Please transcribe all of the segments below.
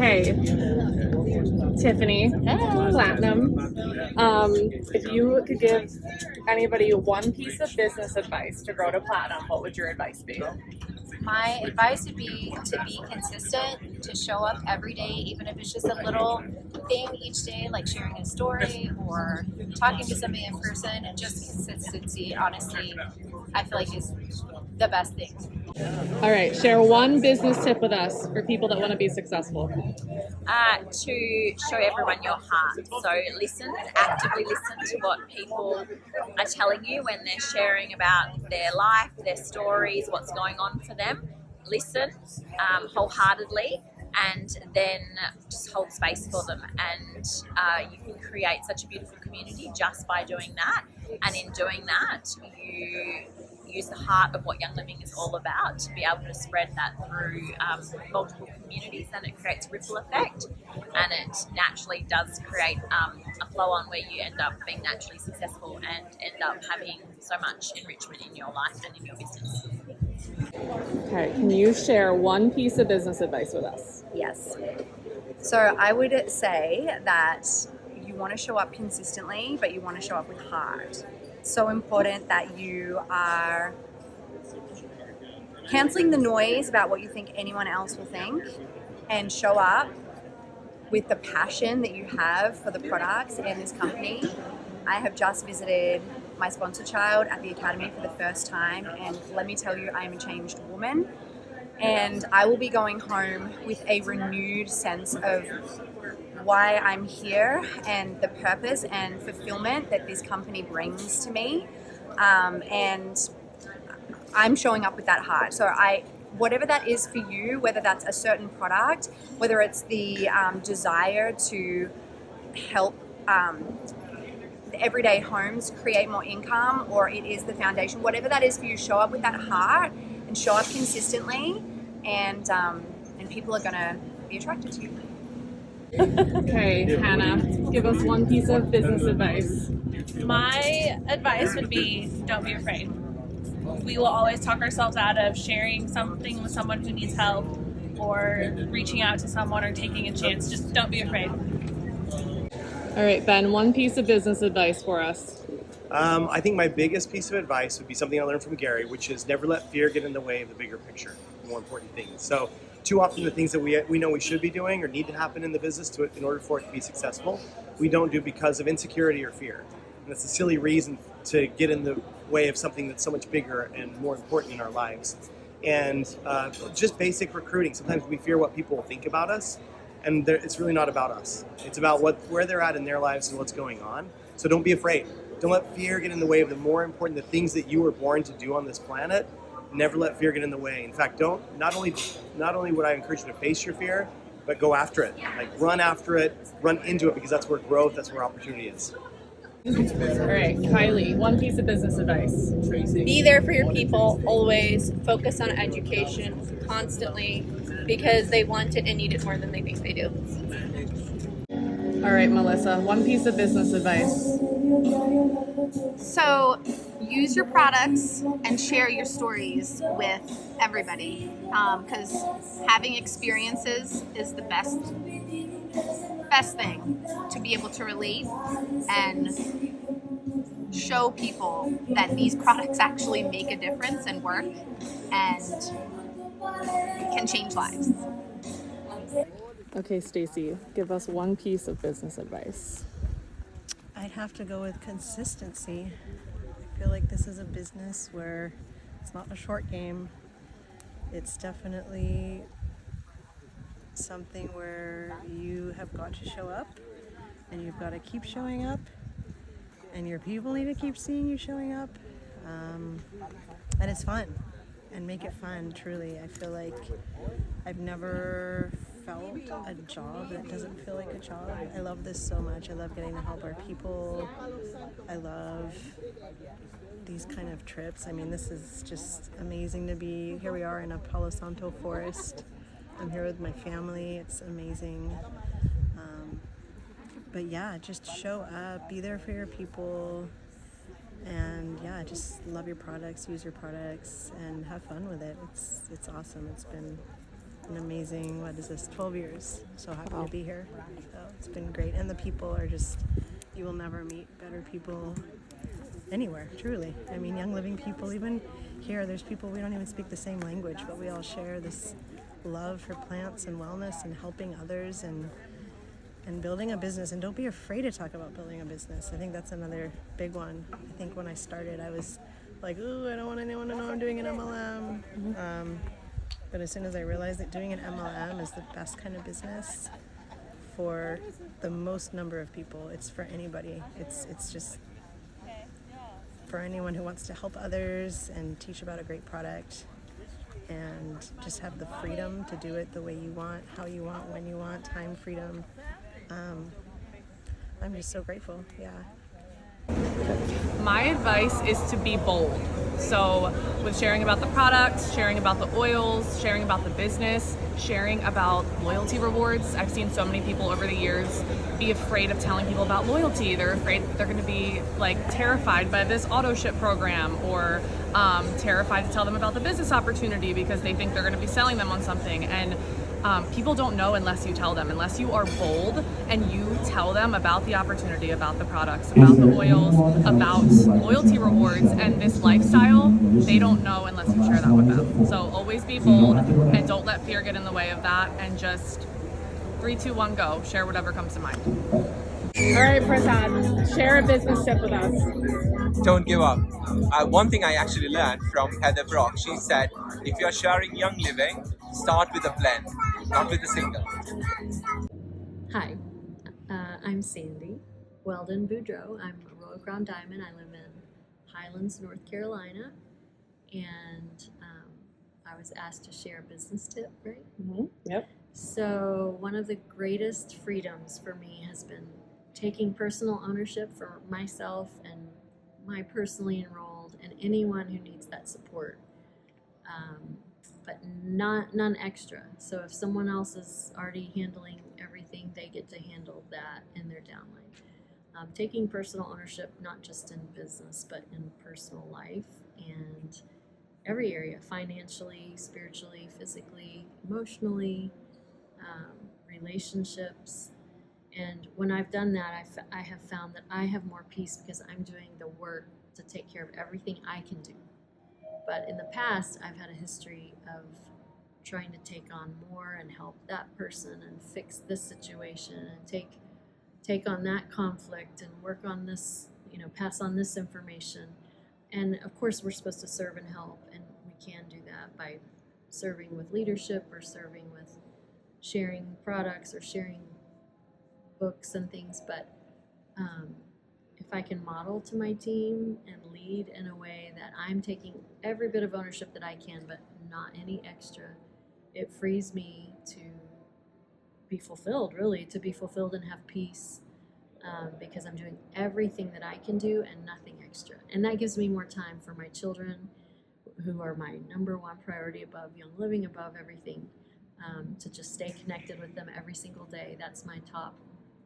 Okay, Tiffany, Platinum. If you could give anybody one piece of business advice to grow to Platinum, what would your advice be? My advice would be to be consistent, to show up every day, even if it's just a little thing each day, like sharing a story or talking to somebody in person. And just consistency, honestly, I feel like is the best thing. All right, share one business tip with us for people that want to be successful. To show everyone your heart. So actively listen to what people are telling you when they're sharing about their life, their stories, what's going on for them. Listen wholeheartedly, and then just hold space for them. And you can create such a beautiful community just by doing that. And in doing that, you use the heart of what Young Living is all about to be able to spread that through multiple communities, and it creates a ripple effect, and it naturally does create a flow on where you end up being naturally successful and end up having so much enrichment in your life and in your business. Okay, can you share one piece of business advice with us? Yes. So I would say that you want to show up consistently, but you want to show up with heart. It's so important that you are canceling the noise about what you think anyone else will think and show up with the passion that you have for the products and this company. I have just visited my sponsor child at the Academy for the first time, and let me tell you, I am a changed woman. And I will be going home with a renewed sense of why I'm here and the purpose and fulfillment that this company brings to me. And I'm showing up with that heart. So whatever that is for you, whether that's a certain product, whether it's the desire to help everyday homes create more income, or it is the foundation, whatever that is for you, show up with that heart and show up consistently, and people are going to be attracted to you. Okay, Hannah, give us one piece of business advice. My advice would be don't be afraid. We will always talk ourselves out of sharing something with someone who needs help or reaching out to someone or taking a chance. Just don't be afraid. All right, Ben, one piece of business advice for us. I think my biggest piece of advice would be something I learned from Gary, which is never let fear get in the way of the bigger picture, more important things. So too often the things that we know we should be doing or need to happen in the business in order for it to be successful, we don't do because of insecurity or fear. And that's a silly reason to get in the way of something that's so much bigger and more important in our lives. And just basic recruiting. Sometimes we fear what people will think about us, and it's really not about us. It's about where they're at in their lives and what's going on. So don't be afraid. Don't let fear get in the way of the more important, the things that you were born to do on this planet. Never let fear get in the way. In fact, not only would I encourage you to face your fear, but go after it. Like run after it, run into it, because that's where growth, that's where opportunity is. All right, Kylie, one piece of business advice. Be there for your people, always. Focus on education constantly, because they want it and need it more than they think they do. All right, Melissa, one piece of business advice. So use your products and share your stories with everybody, because having experiences is the best thing, to be able to relate and show people that these products actually make a difference and work and can change lives. Okay, Stacy, give us one piece of business advice. I'd have to go with consistency. I feel like this is a business where it's not a short game. It's definitely something where you have got to show up, and you've got to keep showing up, and your people need to keep seeing you showing up, and it's fun, and make it fun. Truly, I feel like I've never felt a job that doesn't feel like a job. I love this so much. I love getting to help our people. I love these kind of trips. I mean, this is just amazing to be here. We are in a Palo Santo forest. I'm here with my family. It's amazing. But yeah, just show up, be there for your people, and yeah, just love your products, use your products, and have fun with it. It's awesome. It's been an amazing, 12 years. So happy to be here. So it's been great. And the people are just, you will never meet better people anywhere, truly. I mean, Young Living people, even here, there's people, we don't even speak the same language, but we all share this love for plants and wellness and helping others and building a business. And don't be afraid to talk about building a business. I think that's another big one. I think when I started, I was like, ooh, I don't want anyone to know I'm doing an MLM. But as soon as I realized that doing an MLM is the best kind of business for the most number of people, it's for anybody. It's just for anyone who wants to help others and teach about a great product and just have the freedom to do it the way you want, how you want, when you want, time freedom. I'm just so grateful, yeah. My advice is to be bold. So with sharing about the products, sharing about the oils, sharing about the business, sharing about loyalty rewards. I've seen so many people over the years be afraid of telling people about loyalty. They're afraid that they're going to be like terrified by this auto ship program, or terrified to tell them about the business opportunity because they think they're going to be selling them on something. And people don't know unless you tell them. Unless you are bold and you tell them about the opportunity, about the products, about the oils, about loyalty rewards and this lifestyle, they don't know unless you share that with them. So always be bold and don't let fear get in the way of that, and just 3, 2, 1, go. Share whatever comes to mind. All right, Prasad, share a business tip with us. Don't give up. One thing I actually learned from Heather Brock, she said, if you're sharing Young Living, start with a blend, not with a single. Hi, I'm Sandy Weldon Boudreau. I'm a Royal Crown Diamond. I live in Highlands, North Carolina, and I was asked to share a business tip, right? Mm-hmm. Yep. So one of the greatest freedoms for me has been taking personal ownership for myself and my personally enrolled and anyone who needs that support, but none extra. So if someone else is already handling everything, they get to handle that in their downline. Taking personal ownership, not just in business, but in personal life and every area, financially, spiritually, physically, emotionally, relationships. And when I've done that, I have found that I have more peace because I'm doing the work to take care of everything I can do. But in the past, I've had a history of trying to take on more and help that person and fix this situation and take on that conflict and work on this, pass on this information. And of course, we're supposed to serve and help, and we can do that by serving with leadership or serving with sharing products or sharing books and things. But if I can model to my team and lead in a way that I'm taking every bit of ownership that I can, but not any extra, it frees me to be fulfilled, really, to be fulfilled and have peace, because I'm doing everything that I can do and nothing extra. And that gives me more time for my children, who are my number one priority above Young Living, above everything, to just stay connected with them every single day. That's my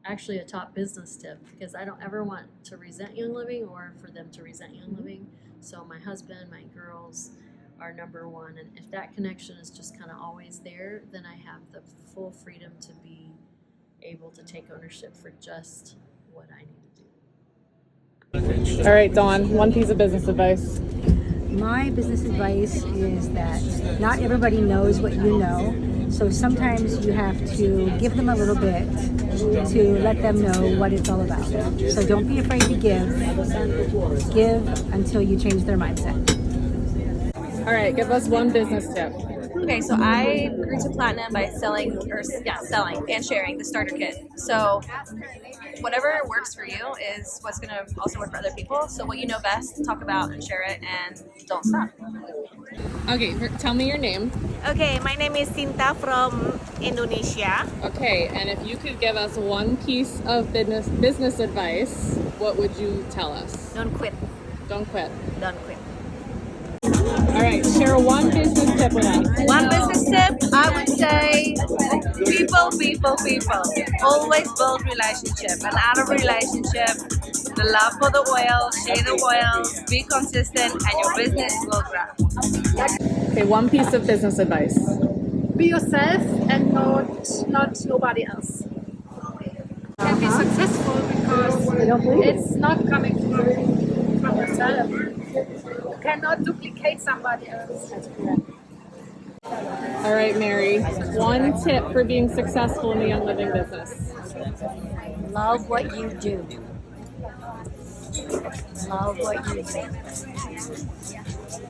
actually a top business tip, because I don't ever want to resent Young Living or for them to resent Young Living. So my husband, my girls are number one, and if that connection is just kind of always there, then I have the full freedom to be able to take ownership for just what I need to do. All right, Dawn, one piece of business advice. My business advice is that not everybody knows what you know, so sometimes you have to give them a little bit to let them know what it's all about. So don't be afraid to give until you change their mindset. All right, give us one business tip. Okay, so I grew to platinum by selling and sharing the starter kit. So whatever works for you is what's going to also work for other people. So what you know best, talk about and share it, and don't stop. Okay, tell me your name. Okay, my name is Sinta from Indonesia. Okay, and if you could give us one piece of business advice, what would you tell us? Don't quit. Don't quit. Don't quit. All right, share one business tip with us. One business tip, I would say people. Always build relationship. And out of relationship, the love for the oil, share the oil, be consistent, and your business will grow. Okay, one piece of business advice. be yourself and not nobody else. Can be successful because it's not coming from yourself. You cannot duplicate somebody else. That's correct. All right, Mary, one tip for being successful in the Young Living business. Love what you do. Love what you do.